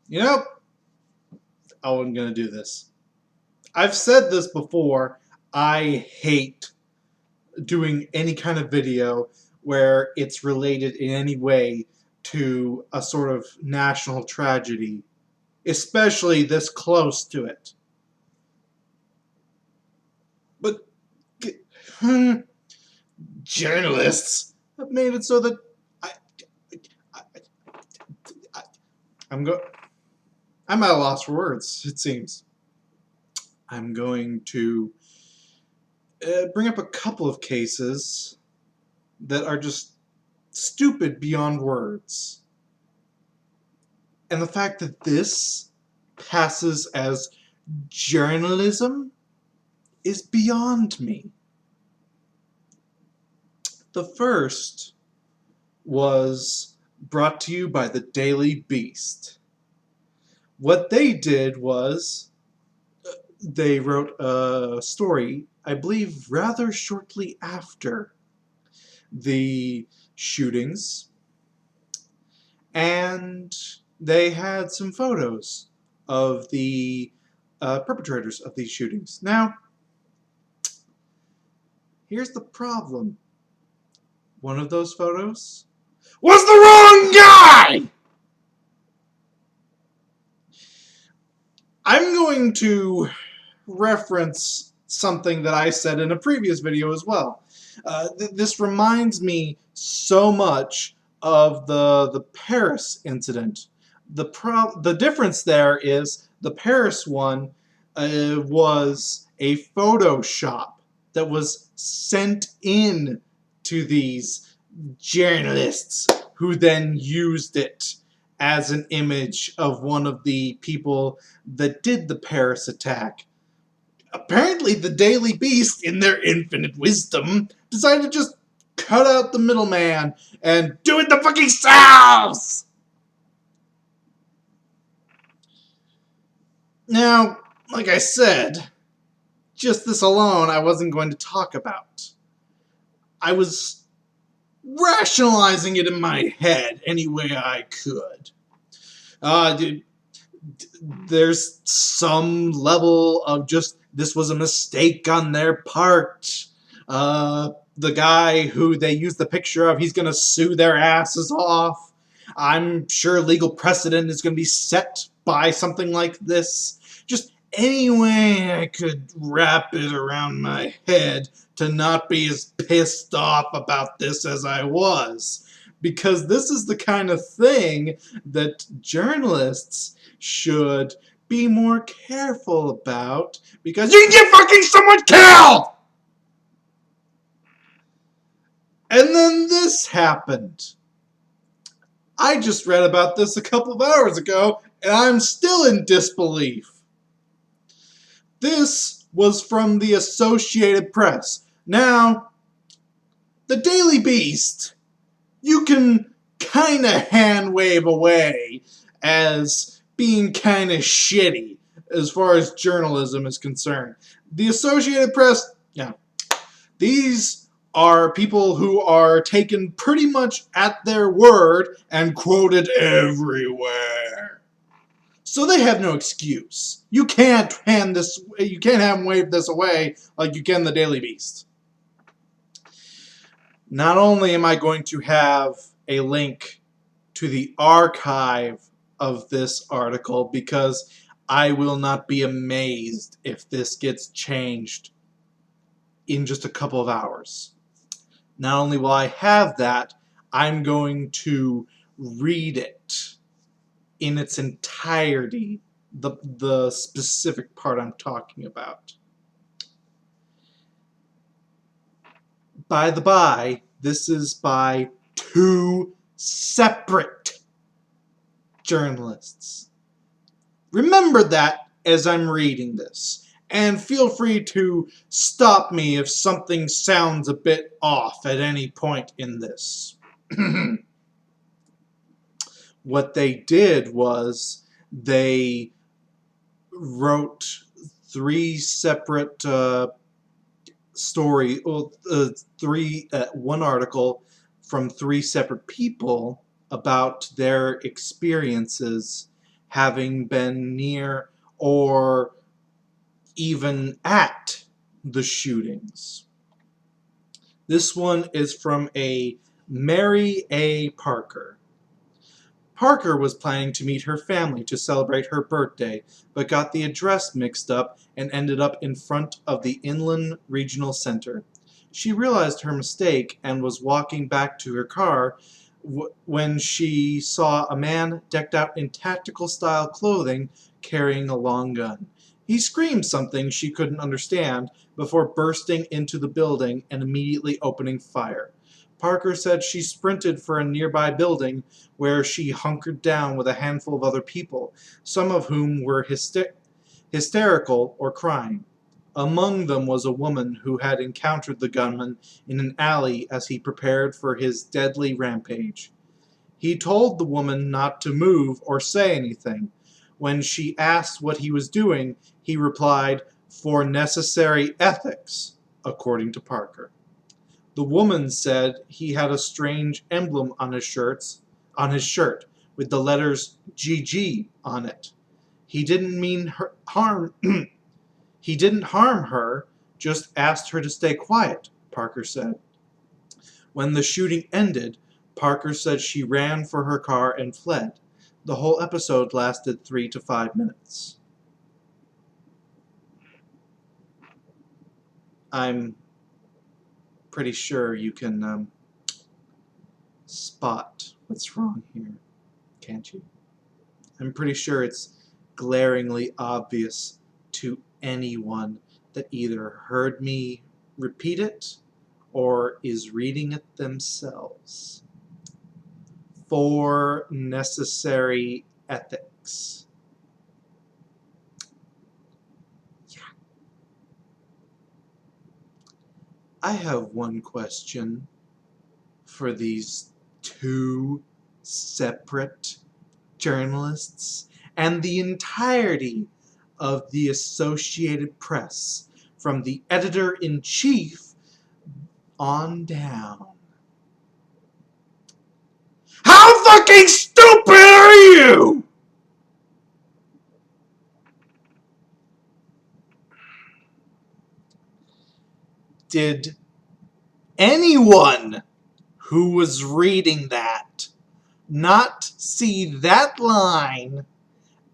You know, I wasn't gonna do this. I've said this before. I hate doing any kind of video where it's related in any way to a sort of national tragedy, especially this close to it. But journalists have made it so that I, I, I, I'm I'm at a loss for words, it seems. I'm going to bring up a couple of cases that are just stupid beyond words. And the fact that this passes as journalism is beyond me. The first was brought to you by the Daily Beast. What they did was they wrote a story, I believe rather shortly after the shootings, and they had some photos of the perpetrators of these shootings. Now, here's the problem. One of those photos was the wrong guy! I'm going to reference something that I said in a previous video as well. This reminds me so much of the Paris incident. The difference there is the Paris one was a Photoshop that was sent in to these journalists who then used it as an image of one of the people that did the Paris attack. Apparently the Daily Beast, in their infinite wisdom, decided to just cut out the middleman and do it themselves! Now, like I said, just this alone I wasn't going to talk about. I was rationalizing it in my head any way I could. There's some level of just, this was a mistake on their part. The guy who they used the picture of, he's gonna sue their asses off. I'm sure legal precedent is gonna be set by something like this. Just any way I could wrap it around my head to not be as pissed off about this as I was. Because this is the kind of thing that journalists should be more careful about, because you can get fucking someone killed! And then this happened. I just read about this a couple of hours ago, and I'm still in disbelief. This was from the Associated Press. Now, the Daily Beast, you can kinda hand-wave away as being kinda shitty as far as journalism is concerned. The Associated Press, yeah, these are people who are taken pretty much at their word and quoted everywhere. So they have no excuse. You can't have them wave this away like you can the Daily Beast. Not only am I going to have a link to the archive of this article, because I will not be amazed if this gets changed in just a couple of hours. Not only will I have that, I'm going to read it in its entirety, the specific part I'm talking about. By the by, this is by two separate journalists. Remember that as I'm reading this. And feel free to stop me if something sounds a bit off at any point in this. What they did was they wrote three separate story, one article from three separate people about their experiences having been near or even at the shootings. This one is from a Mary A. Parker. Parker was planning to meet her family to celebrate her birthday, but got the address mixed up and ended up in front of the Inland Regional Center. She realized her mistake and was walking back to her car when she saw a man decked out in tactical-style clothing carrying a long gun. He screamed something she couldn't understand before bursting into the building and immediately opening fire. Parker said she sprinted for a nearby building where she hunkered down with a handful of other people, some of whom were hysterical or crying. Among them was a woman who had encountered the gunman in an alley as he prepared for his deadly rampage. He told the woman not to move or say anything. When she asked what he was doing, he replied, "For necessary ethics," according to Parker. The woman said he had a strange emblem on his shirt with the letters GG on it. He didn't mean harm. He didn't harm her, just asked her to stay quiet, Parker said. When the shooting ended, Parker said she ran for her car and fled. The whole episode lasted 3 to 5 minutes. I'm pretty sure you can spot what's wrong here, can't you? I'm pretty sure it's glaringly obvious to anyone that either heard me repeat it or is reading it themselves. For necessary ethics. Yeah. I have one question for these two separate journalists and the entirety of the Associated Press, from the editor-in-chief on down. How fucking stupid are you? Did anyone who was reading that not see that line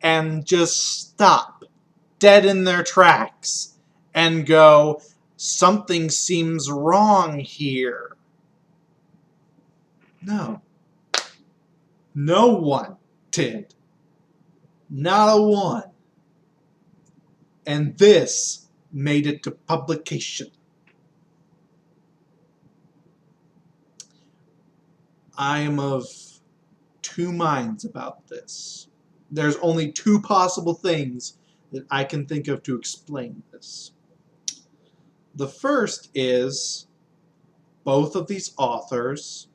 and just stop dead in their tracks and go, something seems wrong here? No. No one did. Not a one. And this made it to publication. I am of two minds about this. There's only two possible things that I can think of to explain this. The first is both of these authors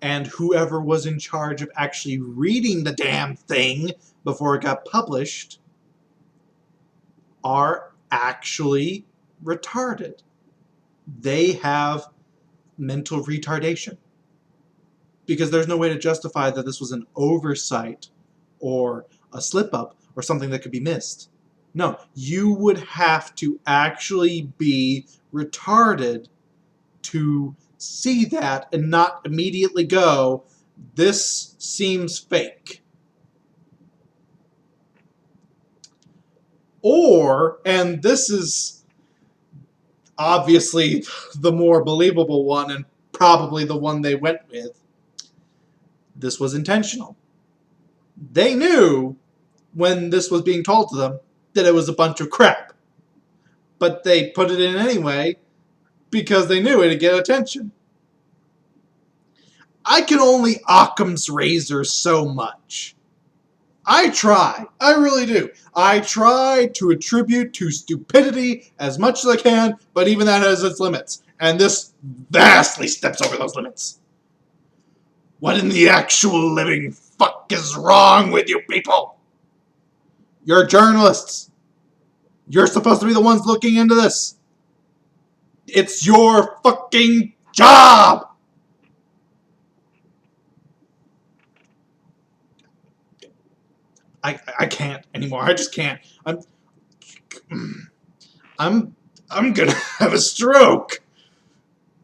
and whoever was in charge of actually reading the damn thing before it got published are actually retarded. They have mental retardation. Because there's no way to justify that this was an oversight or a slip-up or something that could be missed. No, you would have to actually be retarded to see that and not immediately go, this seems fake. Or, and this is obviously the more believable one and probably the one they went with, this was intentional. They knew when this was being told to them that it was a bunch of crap. But they put it in anyway because they knew it'd get attention. I can only Occam's razor so much. I try. I really do. I try to attribute to stupidity as much as I can, but even that has its limits. And this vastly steps over those limits. What in the actual living fuck is wrong with you people? You're journalists. You're supposed to be the ones looking into this. It's your fucking job! I can't anymore. I just can't. I'm gonna have a stroke.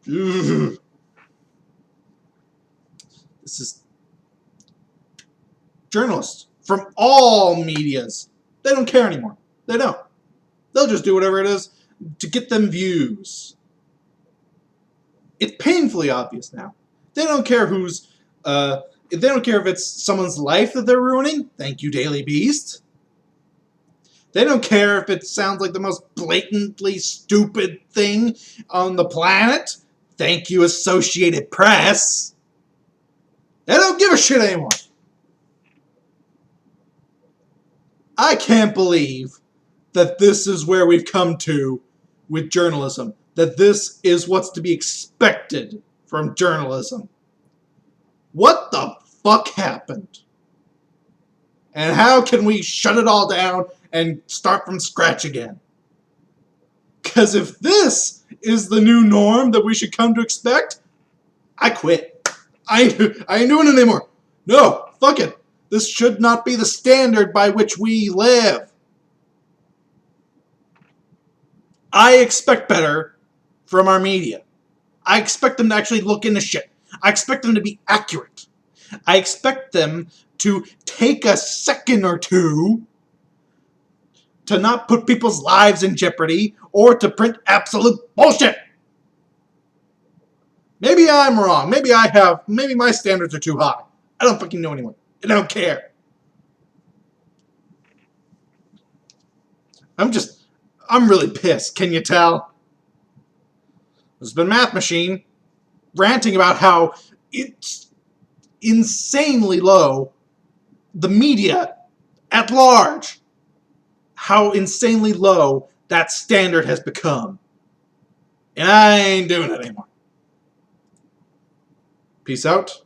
Ugh. This is journalists from all medias. They don't care anymore. They don't. They'll just do whatever it is to get them views. It's painfully obvious now. They don't care who's they don't care if it's someone's life that they're ruining. Thank you, Daily Beast. They don't care if it sounds like the most blatantly stupid thing on the planet. Thank you, Associated Press. They don't give a shit anymore. I can't believe that this is where we've come to with journalism. That this is what's to be expected from journalism. What the fuck happened? And how can we shut it all down and start from scratch again? Because if this is the new norm that we should come to expect, I quit. I ain't doing it anymore. No, fuck it. This should not be the standard by which we live. I expect better from our media. I expect them to actually look into shit. I expect them to be accurate. I expect them to take a second or two to not put people's lives in jeopardy or to print absolute bullshit. Maybe I'm wrong. Maybe my standards are too high. I don't fucking know anymore. I don't care. I'm really pissed. Can you tell? This has been Math Machine ranting about how it's insanely low, the media at large, how insanely low that standard has become. And I ain't doing it anymore. Peace out.